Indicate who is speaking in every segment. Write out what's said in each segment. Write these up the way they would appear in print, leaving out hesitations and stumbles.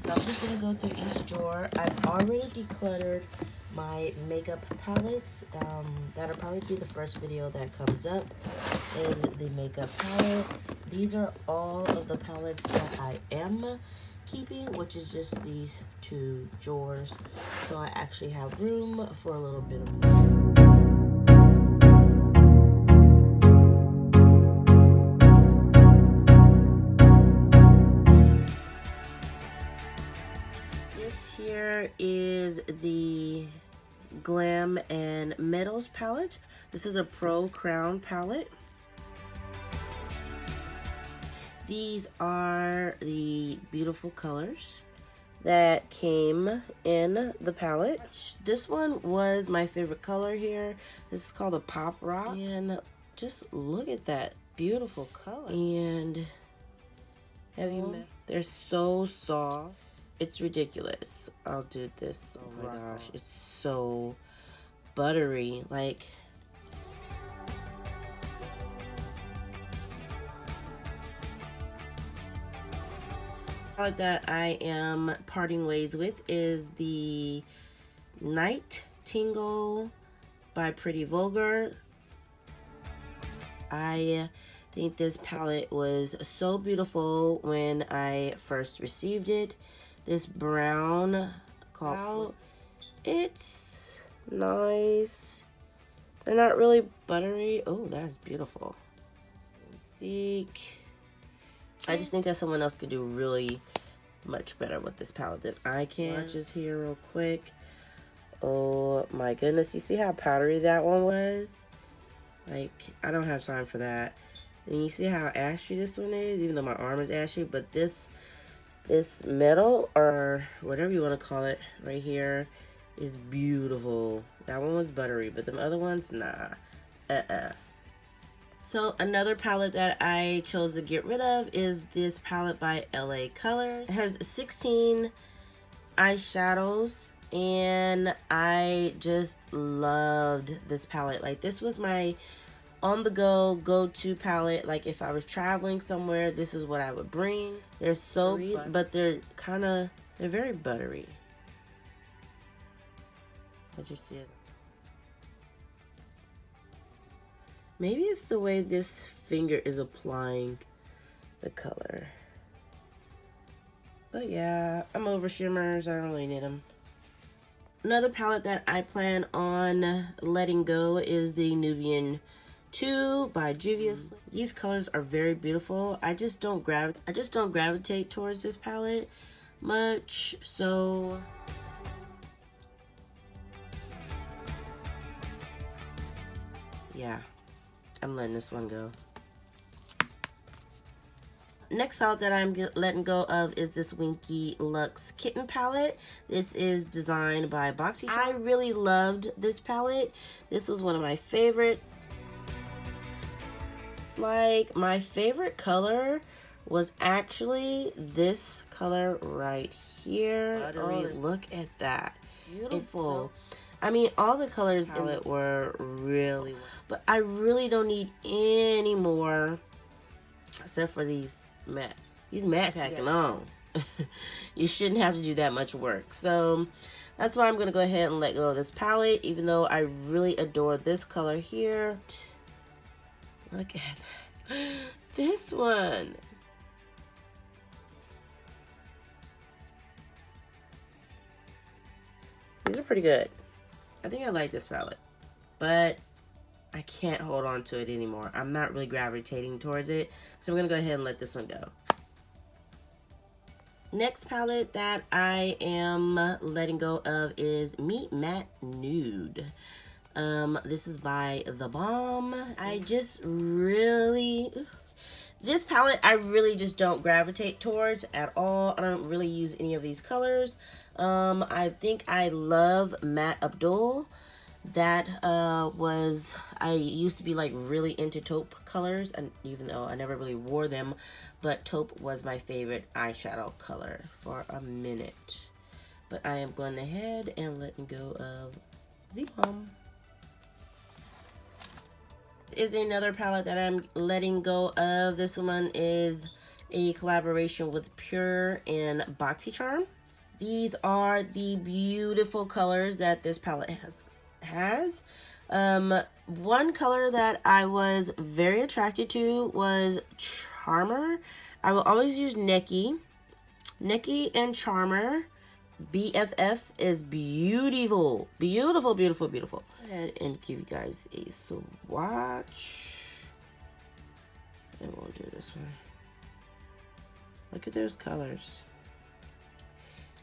Speaker 1: So I'm just gonna go through each drawer. I've already decluttered my makeup palettes. That'll probably be the first video that comes up, is the makeup palettes. These are all of the palettes that I am keeping, which is just these 2 drawers. So I actually have room for a little bit of more. This here is the Glam and Metals palette. This is a Pro Crown palette. These are the beautiful colors that came in the palette. This one was my favorite color here. This is called the Pop Rock. And just look at that beautiful color. And have you met? They're so soft. It's ridiculous. I'll do this. Oh my gosh, it's so buttery. Like, palette that I am parting ways with is the Night Tingle by Pretty Vulgar. I think this palette was so beautiful when I first received it. This brown called, it's nice. They're not really buttery. Oh, that's beautiful. Seek. I just think that someone else could do really much better with this palette than I can. Just here real quick. Oh my goodness, you see how powdery that one was? Like, I don't have time for that. And you see how ashy this one is, even though my arm is ashy, but this metal, or whatever you want to call it, right here is beautiful. That one was buttery, but the other ones, nah. So another palette that I chose to get rid of is this palette by LA Colors. It has 16 eyeshadows, and I just loved this palette. Like, this was my on-the-go go-to palette. Like, if I was traveling somewhere, this is what I would bring. They're so, but they're very buttery. I just did. Maybe it's the way this finger is applying the color. But yeah, I'm over shimmers. I don't really need them. Another palette that I plan on letting go is the Nubian 2 by Juvia's. These colors are very beautiful. I just don't gravitate towards this palette much, so yeah, I'm letting this one go. Next palette that I'm letting go of is this Winky Luxe Kitten palette. This is designed by BoxyCharm. I really loved this palette. This was one of my favorites. It's like my favorite color was actually this color right here. Oh, look at that. Beautiful. I mean, all the colors in it were really, but I really don't need any more except for these matte. These mattes tacking on. You shouldn't have to do that much work. So that's why I'm going to go ahead and let go of this palette, even though I really adore this color here. Look at that. This one. These are pretty good. I think I like this palette, but I can't hold on to it anymore. I'm not really gravitating towards it, so I'm going to go ahead and let this one go. Next palette that I am letting go of is Meet Matte Nude. This is by The Balm. This palette I really just don't gravitate towards at all. I don't really use any of these colors. I think I love Matte Abdul. That I used to be like really into taupe colors, and even though I never really wore them, but taupe was my favorite eyeshadow color for a minute. But I am going ahead and letting go of The Balm. Is another palette that I'm letting go of. This one is a collaboration with Pure and BoxyCharm. These are the beautiful colors that this palette has. One color that I was very attracted to was Charmer. I will always use Neki and Charmer. BFF is beautiful. Beautiful, beautiful, beautiful. Go ahead and give you guys a swatch. And we'll do this one. Look at those colors.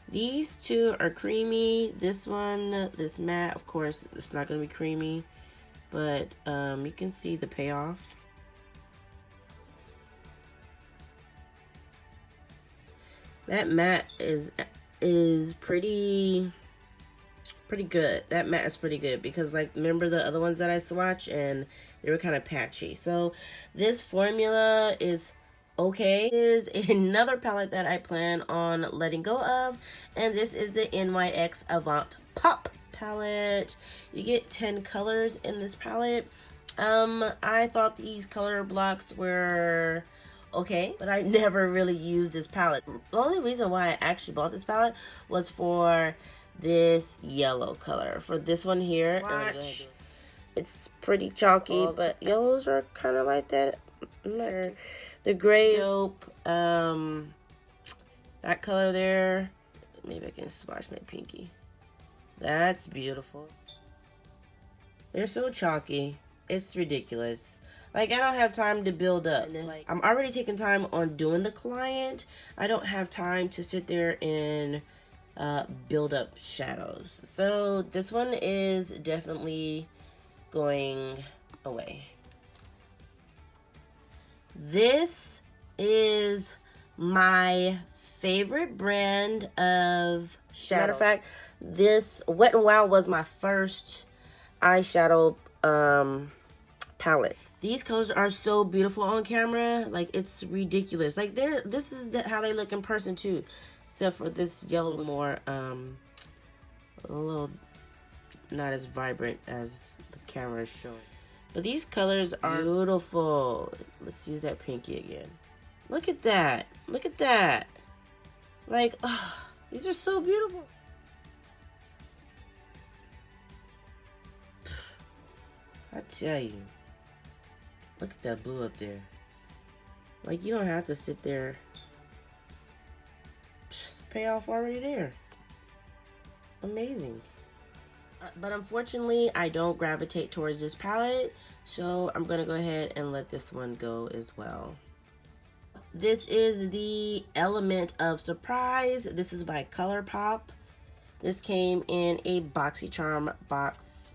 Speaker 1: These two are creamy. This one, this matte, of course, it's not going to be creamy. But you can see the payoff. That matte is pretty good. That matte is pretty good because, like, remember the other ones that I swatched and they were kind of patchy. So this formula is okay. Is another palette that I plan on letting go of, and this is the NYX Avon Pop palette. You get 10 colors in this palette. I thought these color blocks were okay, but I never really used this palette. The only reason why I actually bought this palette was for this yellow color. For this one here, it's pretty chalky, but yellows are kind of like that. The gray, nope. That color there, maybe I can swatch my pinky. That's beautiful. They're so chalky. It's ridiculous. Like, I don't have time to build up. Like, I'm already taking time on doing the client. I don't have time to sit there and build up shadows. So this one is definitely going away. This is my favorite brand of shadow. Matter of fact, this Wet n Wild was my first eyeshadow palette. These colors are so beautiful on camera. Like, it's ridiculous. Like, this is how they look in person too. Except for this yellow more a little not as vibrant as the camera is showing. But these colors are beautiful. Let's use that pinky again. Look at that. Look at that. Like, oh, these are so beautiful. I tell you. Look at that blue up there. Like, you don't have to sit there. Payoff already there. Amazing. But unfortunately, I don't gravitate towards this palette, so I'm gonna go ahead and let this one go as well. This is the Element of Surprise. This is by ColourPop. This came in a BoxyCharm box.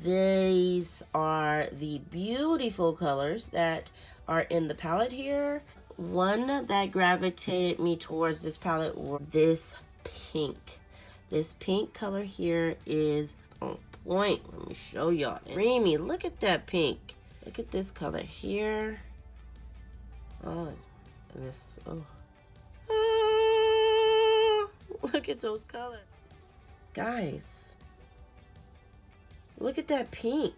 Speaker 1: These are the beautiful colors that are in the palette here. One that gravitated me towards this palette was this pink. This pink color here is on point. Let me show y'all. Creamy. Look at that pink. Look at this color here. Oh, this. Oh. Oh, look at those colors. Guys, look at that pink.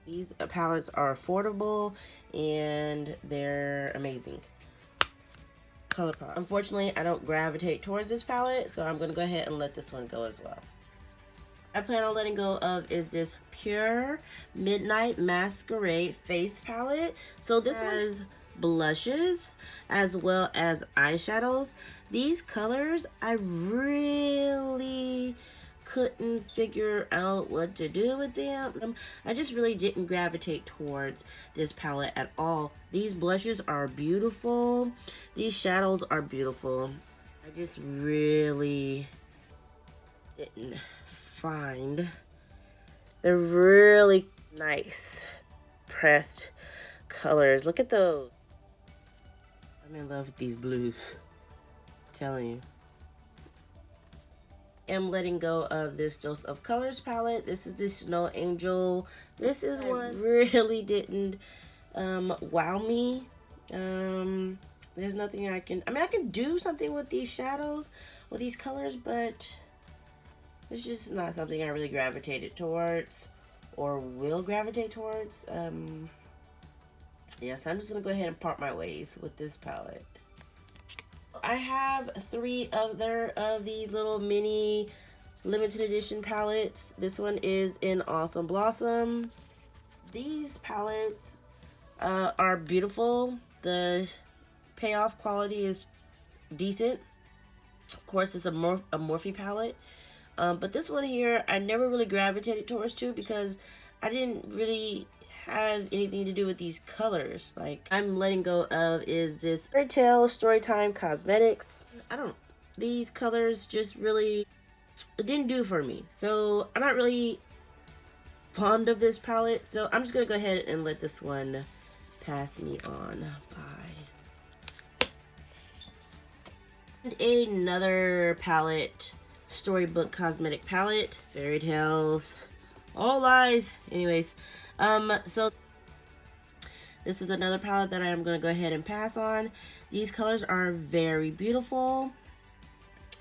Speaker 1: These palettes are affordable and they're amazing. ColourPop. Unfortunately, I don't gravitate towards this palette, so I'm going to go ahead and let this one go as well. I plan on letting go of is this Pure Midnight Masquerade Face Palette. So this has blushes as well as eyeshadows. These colors, I really couldn't figure out what to do with them. I just really didn't gravitate towards this palette at all. These blushes are beautiful. These shadows are beautiful. I just really didn't find. They're really nice pressed colors. Look at those. I'm in love with these blues. I'm telling you. I'm letting go of this Dose of Colors palette. This is the Snow Angel. This is one really didn't wow me. There's nothing I can do something with these shadows, with these colors, but it's just not something I really gravitated towards. or will gravitate towards. Yeah, so I'm just gonna go ahead and part my ways with this palette. I have 3 other of these little mini limited edition palettes. This one is in Awesome Blossom. These palettes are beautiful. The payoff quality is decent. Of course, it's a Morphe palette. But this one here, I never really gravitated towards too because I didn't really have anything to do with these colors. Like, I'm letting go of is this Fairy Tale Storytime Cosmetics. These colors just really, it didn't do for me. So I'm not really fond of this palette. So I'm just gonna go ahead and let this one pass me on by. And another palette, Storybook Cosmetic Palette, Fairy Tales, all lies. Anyways, so this is another palette that I'm gonna go ahead and pass on. These colors are very beautiful.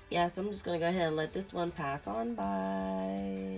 Speaker 1: Yeah, so I'm just gonna go ahead and let this one pass on by.